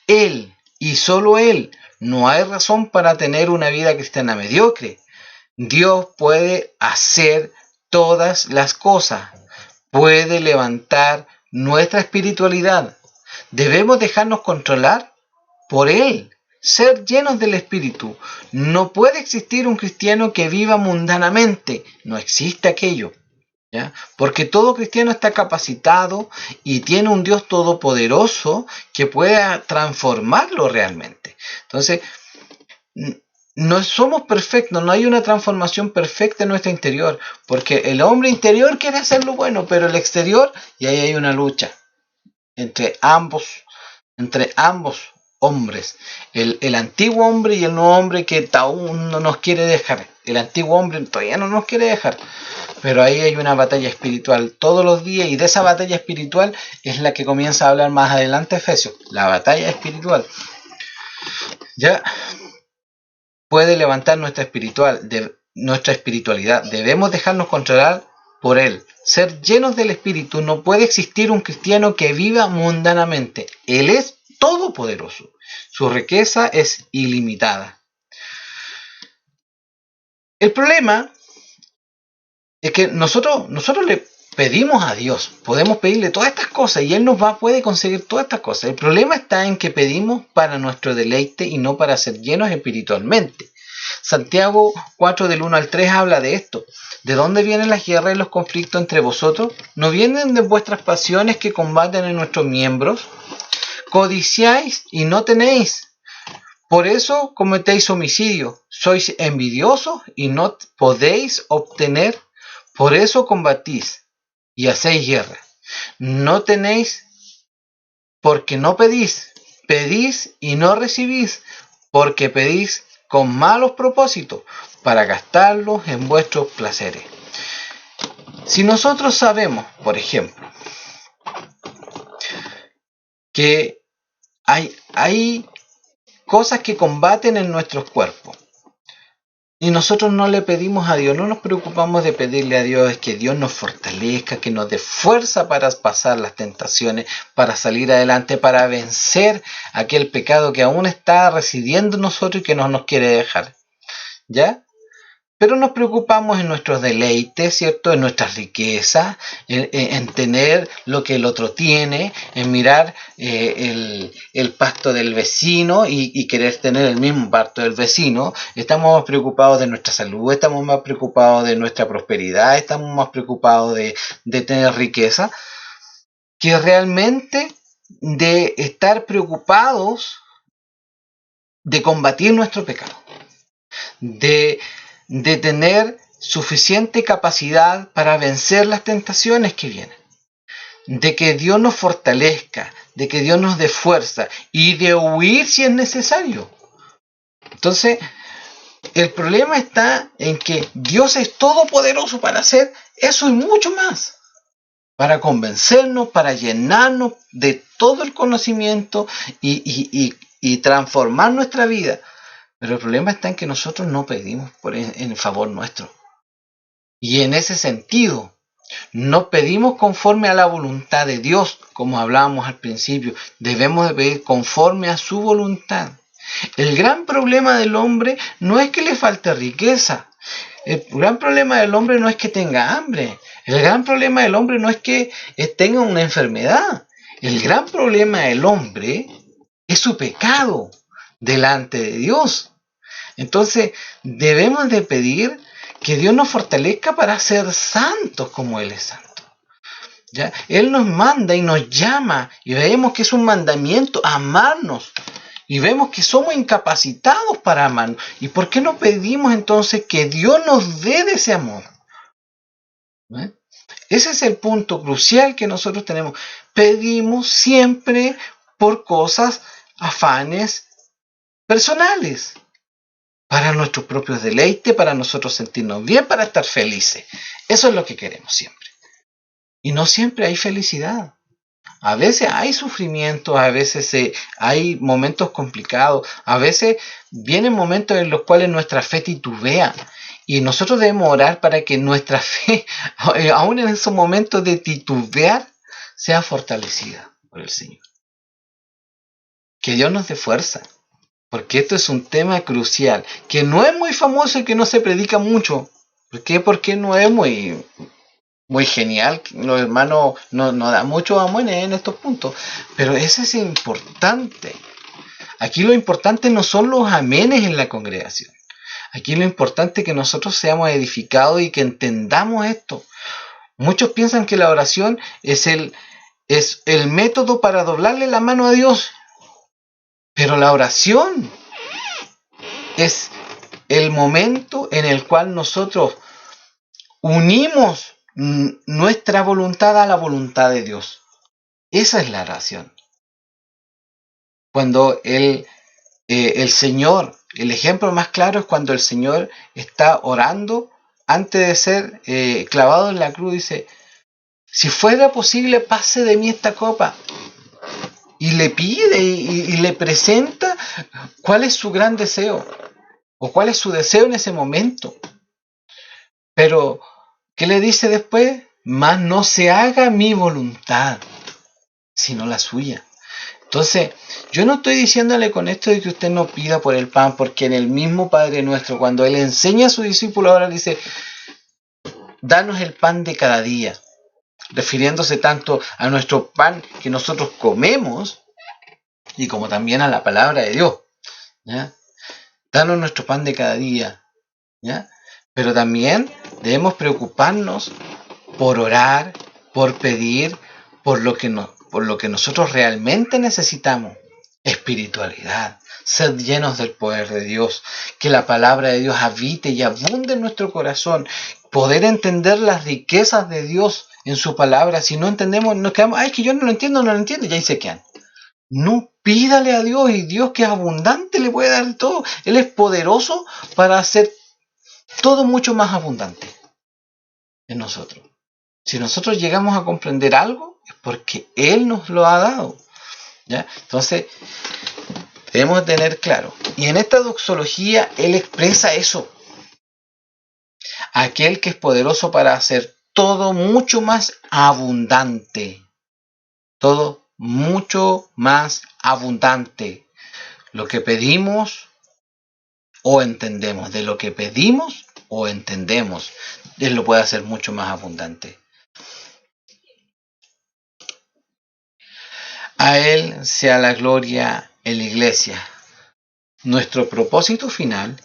Él y solo Él. No hay razón para tener una vida cristiana mediocre. Dios puede hacer todas las cosas. Puede levantar nuestra espiritualidad. Debemos dejarnos controlar por Él. Ser llenos del Espíritu. No puede existir un cristiano que viva mundanamente. No existe aquello. ¿Ya? Porque todo cristiano está capacitado y tiene un Dios todopoderoso que pueda transformarlo realmente. Entonces, no somos perfectos, no hay una transformación perfecta en nuestro interior, porque el hombre interior quiere hacer lo bueno, pero el exterior, y ahí hay una lucha entre ambos hombres, el antiguo hombre y el nuevo hombre que aún no nos quiere dejar. El antiguo hombre todavía no nos quiere dejar, pero ahí hay una batalla espiritual todos los días, y de esa batalla espiritual es la que comienza a hablar más adelante Efesios, la batalla espiritual. Ya puede levantar nuestra espiritualidad, debemos dejarnos controlar por Él, ser llenos del Espíritu. No puede existir un cristiano que viva mundanamente. Él es todopoderoso. Su riqueza es ilimitada. El problema es que nosotros le pedimos a Dios, podemos pedirle todas estas cosas y Él puede conseguir todas estas cosas. El problema está en que pedimos para nuestro deleite y no para ser llenos espiritualmente. Santiago 4 del 1 al 3 habla de esto. ¿De dónde vienen las guerras y los conflictos entre vosotros? ¿No vienen de vuestras pasiones que combaten en nuestros miembros? Codiciáis y no tenéis. Por eso cometéis homicidio. Sois envidiosos y no podéis obtener. Por eso combatís y hacéis guerra. No tenéis porque no pedís. Pedís y no recibís porque pedís con malos propósitos para gastarlos en vuestros placeres. Si nosotros sabemos, por ejemplo, que hay cosas que combaten en nuestros cuerpos, y nosotros no le pedimos a Dios, no nos preocupamos de pedirle a Dios que Dios nos fortalezca, que nos dé fuerza para pasar las tentaciones, para salir adelante, para vencer aquel pecado que aún está residiendo en nosotros y que no nos quiere dejar. ¿Ya? Pero nos preocupamos en nuestros deleites, ¿cierto? En nuestras riquezas, en tener lo que el otro tiene, en mirar el pasto del vecino y querer tener el mismo pasto del vecino. Estamos más preocupados de nuestra salud, estamos más preocupados de nuestra prosperidad, estamos más preocupados de tener riqueza, que realmente de estar preocupados de combatir nuestro pecado, de tener suficiente capacidad para vencer las tentaciones que vienen, de que Dios nos fortalezca, de que Dios nos dé fuerza y de huir si es necesario. Entonces, el problema está en que Dios es todopoderoso para hacer eso y mucho más, para convencernos, para llenarnos de todo el conocimiento y transformar nuestra vida. Pero el problema está en que nosotros no pedimos en favor nuestro. Y en ese sentido, no pedimos conforme a la voluntad de Dios, como hablábamos al principio. Debemos de pedir conforme a su voluntad. El gran problema del hombre no es que le falte riqueza. El gran problema del hombre no es que tenga hambre. El gran problema del hombre no es que tenga una enfermedad. El gran problema del hombre es su pecado delante de Dios. Entonces, debemos de pedir que Dios nos fortalezca para ser santos como Él es santo. ¿Ya? Él nos manda y nos llama y vemos que es un mandamiento amarnos y vemos que somos incapacitados para amarnos. ¿Y por qué no pedimos entonces que Dios nos dé de ese amor? ¿Eh? Ese es el punto crucial que nosotros tenemos. Pedimos siempre por cosas, afanes personales, para nuestros propios deleites, para nosotros sentirnos bien, para estar felices. Eso es lo que queremos siempre. Y no siempre hay felicidad. A veces hay sufrimiento, a veces hay momentos complicados, a veces vienen momentos en los cuales nuestra fe titubea. Y nosotros debemos orar para que nuestra fe, aún en esos momentos de titubear, sea fortalecida por el Señor. Que Dios nos dé fuerza. Porque esto es un tema crucial, que no es muy famoso y que no se predica mucho. ¿Por qué? Porque no es muy genial. Los hermanos no dan mucho amor en estos puntos. Pero eso es importante. Aquí lo importante no son los amenes en la congregación. Aquí lo importante es que nosotros seamos edificados y que entendamos esto. Muchos piensan que la oración es el método para doblarle la mano a Dios. Pero la oración es el momento en el cual nosotros unimos nuestra voluntad a la voluntad de Dios. Esa es la oración. Cuando el Señor, el ejemplo más claro es cuando el Señor está orando antes de ser clavado en la cruz, dice: si fuera posible, pase de mí esta copa. Y le pide y le presenta cuál es su gran deseo o cuál es su deseo en ese momento. Pero, ¿qué le dice después? Mas no se haga mi voluntad, sino la suya. Entonces, yo no estoy diciéndole con esto de que usted no pida por el pan, porque en el mismo Padre Nuestro, cuando Él enseña a sus discípulos, ahora dice: danos el pan de cada día, refiriéndose tanto a nuestro pan que nosotros comemos y como también a la palabra de Dios. ¿Ya? Danos nuestro pan de cada día, ¿ya? Pero también debemos preocuparnos por orar, por pedir, por lo que nosotros realmente necesitamos. Espiritualidad, ser llenos del poder de Dios, que la palabra de Dios habite y abunde en nuestro corazón, poder entender las riquezas de Dios en su palabra. Si no entendemos, nos quedamos, ay, es que yo no lo entiendo, y ahí se quedan. No, pídale a Dios, y Dios, que es abundante, le puede dar todo. Él es poderoso para hacer todo mucho más abundante en nosotros. Si nosotros llegamos a comprender algo, es porque Él nos lo ha dado, ¿ya? Entonces, debemos tener claro. Y en esta doxología, Él expresa eso. Aquel que es poderoso para hacer todo mucho más abundante. Todo mucho más abundante. Lo que pedimos o entendemos. De lo que pedimos o entendemos, Él lo puede hacer mucho más abundante. A Él sea la gloria en la iglesia. Nuestro propósito final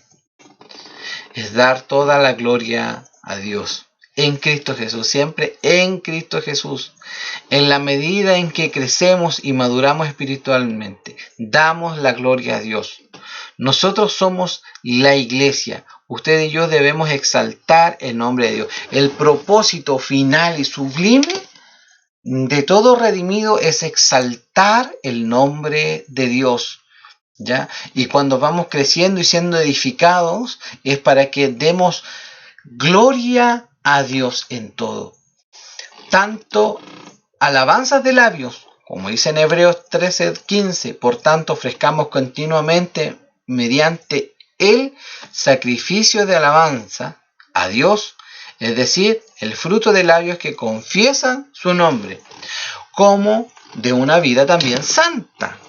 es dar toda la gloria a Dios en Cristo Jesús, siempre en Cristo Jesús. En la medida en que crecemos y maduramos espiritualmente, damos la gloria a Dios. Nosotros somos la iglesia. Usted y yo debemos exaltar el nombre de Dios. El propósito final y sublime de todo redimido es exaltar el nombre de Dios, ¿ya? Y cuando vamos creciendo y siendo edificados, es para que demos gloria a Dios en todo. Tanto alabanzas de labios, como dice en Hebreos 13:15, por tanto ofrezcamos continuamente mediante el sacrificio de alabanza a Dios, es decir, el fruto de labios que confiesan su nombre, como de una vida también santa.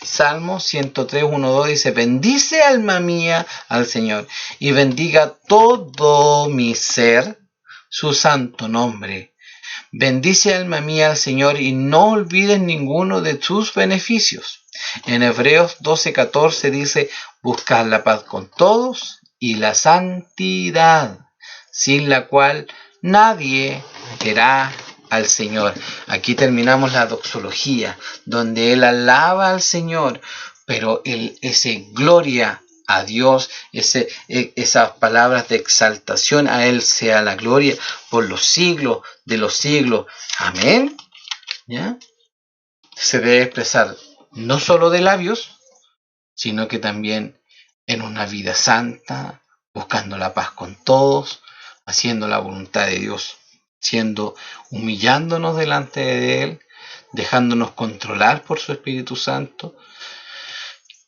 Salmo 103:1-2 dice: bendice alma mía al Señor, y bendiga todo mi ser su santo nombre. Bendice alma mía al Señor, y no olvides ninguno de sus beneficios. En Hebreos 12:14 dice: buscad la paz con todos y la santidad, sin la cual nadie verá al Señor. Aquí terminamos la doxología, donde él alaba al Señor, pero ese gloria a Dios, esas palabras de exaltación, a Él sea la gloria por los siglos de los siglos. Amén. ¿Ya? Se debe expresar no solo de labios, sino que también en una vida santa, buscando la paz con todos, haciendo la voluntad de Dios, humillándonos delante de Él, dejándonos controlar por su Espíritu Santo.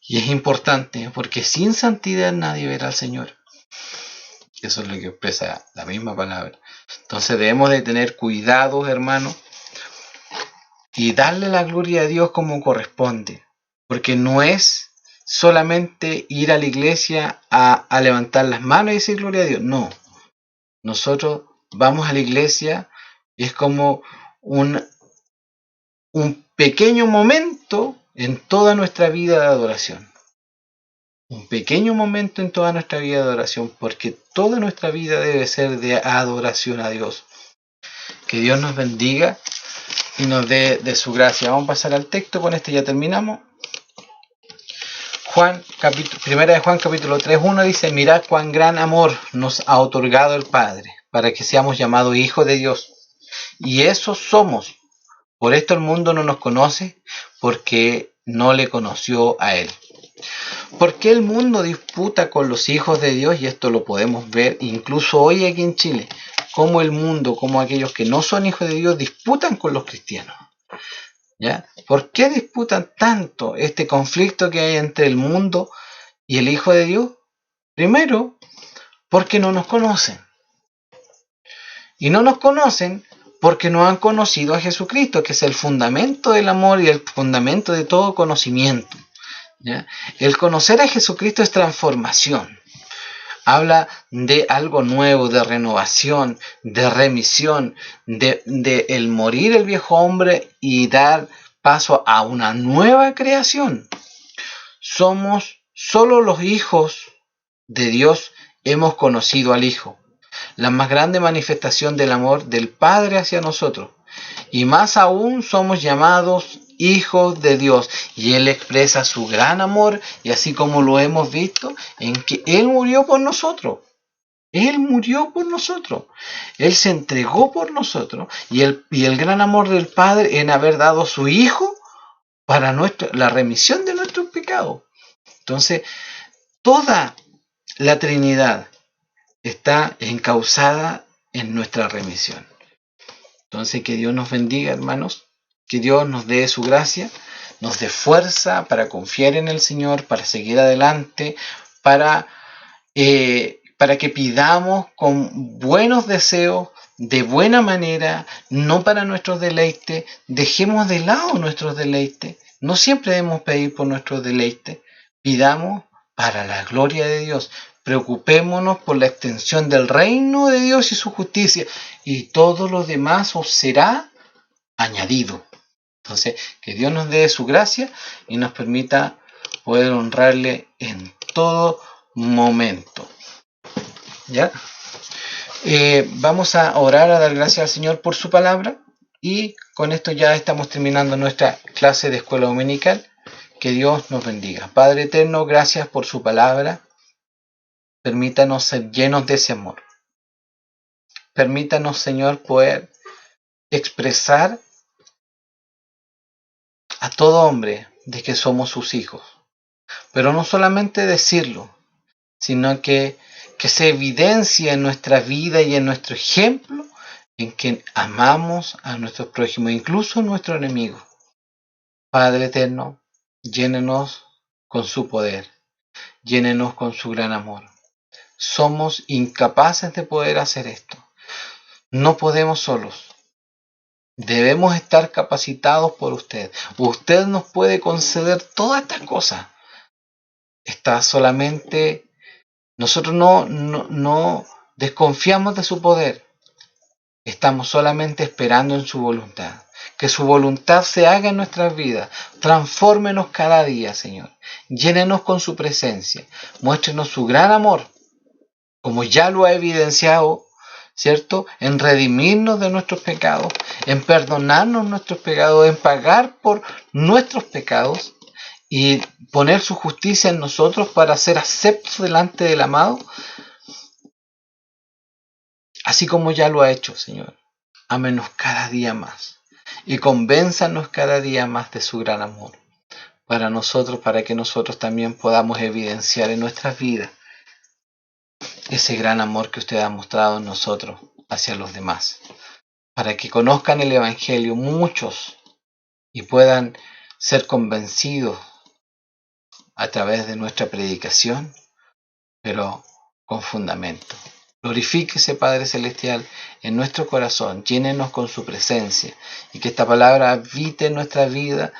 Y es importante, porque sin santidad nadie verá al Señor. Eso es lo que expresa la misma palabra. Entonces debemos de tener cuidado, hermanos, y darle la gloria a Dios como corresponde. Porque no es solamente ir a la iglesia a levantar las manos y decir gloria a Dios. No. Nosotros vamos a la iglesia y es como un pequeño momento en toda nuestra vida de adoración. Un pequeño momento en toda nuestra vida de adoración, porque toda nuestra vida debe ser de adoración a Dios. Que Dios nos bendiga y nos dé de su gracia. Vamos a pasar al texto, con este ya terminamos. Primera de Juan capítulo 3:1 dice: mirad cuán gran amor nos ha otorgado el Padre, para que seamos llamados hijos de Dios. Y eso somos. Por esto el mundo no nos conoce, porque no le conoció a Él. ¿Por qué el mundo disputa con los hijos de Dios? Y esto lo podemos ver incluso hoy aquí en Chile. Cómo el mundo, como aquellos que no son hijos de Dios, disputan con los cristianos. ¿Ya? ¿Por qué disputan tanto este conflicto que hay entre el mundo y el Hijo de Dios? Primero, porque no nos conocen. Y no nos conocen porque no han conocido a Jesucristo, que es el fundamento del amor y el fundamento de todo conocimiento. ¿Ya? El conocer a Jesucristo es transformación. Habla de algo nuevo, de renovación, de remisión, de el morir el viejo hombre y dar paso a una nueva creación. Somos Solo los hijos de Dios hemos conocido al Hijo, la más grande manifestación del amor del Padre hacia nosotros. Y más aún somos llamados hijos de Dios. Y Él expresa su gran amor, y así como lo hemos visto, en que Él murió por nosotros. Él murió por nosotros. Él se entregó por nosotros. Y el gran amor del Padre en haber dado a su Hijo para la remisión de nuestros pecados. Entonces, toda la Trinidad está encauzada en nuestra remisión. Entonces, que Dios nos bendiga, hermanos. Que Dios nos dé su gracia, nos dé fuerza para confiar en el Señor, para seguir adelante, para que pidamos con buenos deseos, de buena manera, no para nuestros deleites. Dejemos de lado nuestros deleites. No siempre debemos pedir por nuestros deleites. Pidamos para la gloria de Dios. Preocupémonos por la extensión del reino de Dios y su justicia, y todo lo demás os será añadido. Entonces, que Dios nos dé su gracia y nos permita poder honrarle en todo momento. ¿Ya? Vamos a orar, a dar gracias al Señor por su palabra, y con esto ya estamos terminando nuestra clase de escuela dominical. Que Dios nos bendiga. Padre eterno, gracias por su palabra. Permítanos ser llenos de ese amor. Permítanos, Señor, poder expresar a todo hombre de que somos sus hijos. Pero no solamente decirlo, sino que se evidencia en nuestra vida y en nuestro ejemplo en que amamos a nuestros prójimos, incluso a nuestro enemigo. Padre eterno, llénenos con su poder, llénenos con su gran amor. Somos incapaces de poder hacer esto. No podemos solos. Debemos estar capacitados por usted. Usted nos puede conceder todas estas cosas. Está solamente... Nosotros no desconfiamos de su poder. Estamos solamente esperando en su voluntad. Que su voluntad se haga en nuestras vidas. Transfórmenos cada día, Señor. Llénenos con su presencia. Muéstrenos su gran amor, como ya lo ha evidenciado, ¿cierto? En redimirnos de nuestros pecados, en perdonarnos nuestros pecados, en pagar por nuestros pecados y poner su justicia en nosotros para ser aceptos delante del amado, así como ya lo ha hecho, Señor. Ámenos cada día más y convénzanos cada día más de su gran amor para nosotros, para que nosotros también podamos evidenciar en nuestras vidas ese gran amor que usted ha mostrado en nosotros hacia los demás, para que conozcan el Evangelio muchos y puedan ser convencidos a través de nuestra predicación, pero con fundamento. Glorifíquese, Padre Celestial, en nuestro corazón, llénenos con su presencia, y que esta palabra habite en nuestra vida,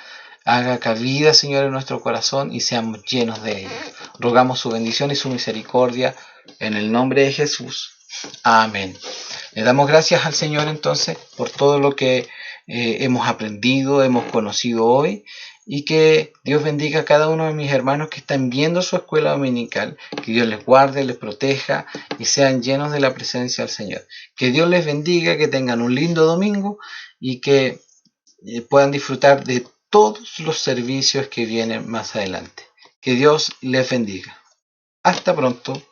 haga cabida, Señor, en nuestro corazón, y seamos llenos de ella. Rogamos su bendición y su misericordia en el nombre de Jesús. Amén. Le damos gracias al Señor entonces por todo lo que hemos aprendido, hemos conocido hoy, y que Dios bendiga a cada uno de mis hermanos que están viendo su escuela dominical, que Dios les guarde, les proteja y sean llenos de la presencia del Señor. Que Dios les bendiga, que tengan un lindo domingo y que puedan disfrutar de todos los servicios que vienen más adelante. Que Dios les bendiga. Hasta pronto.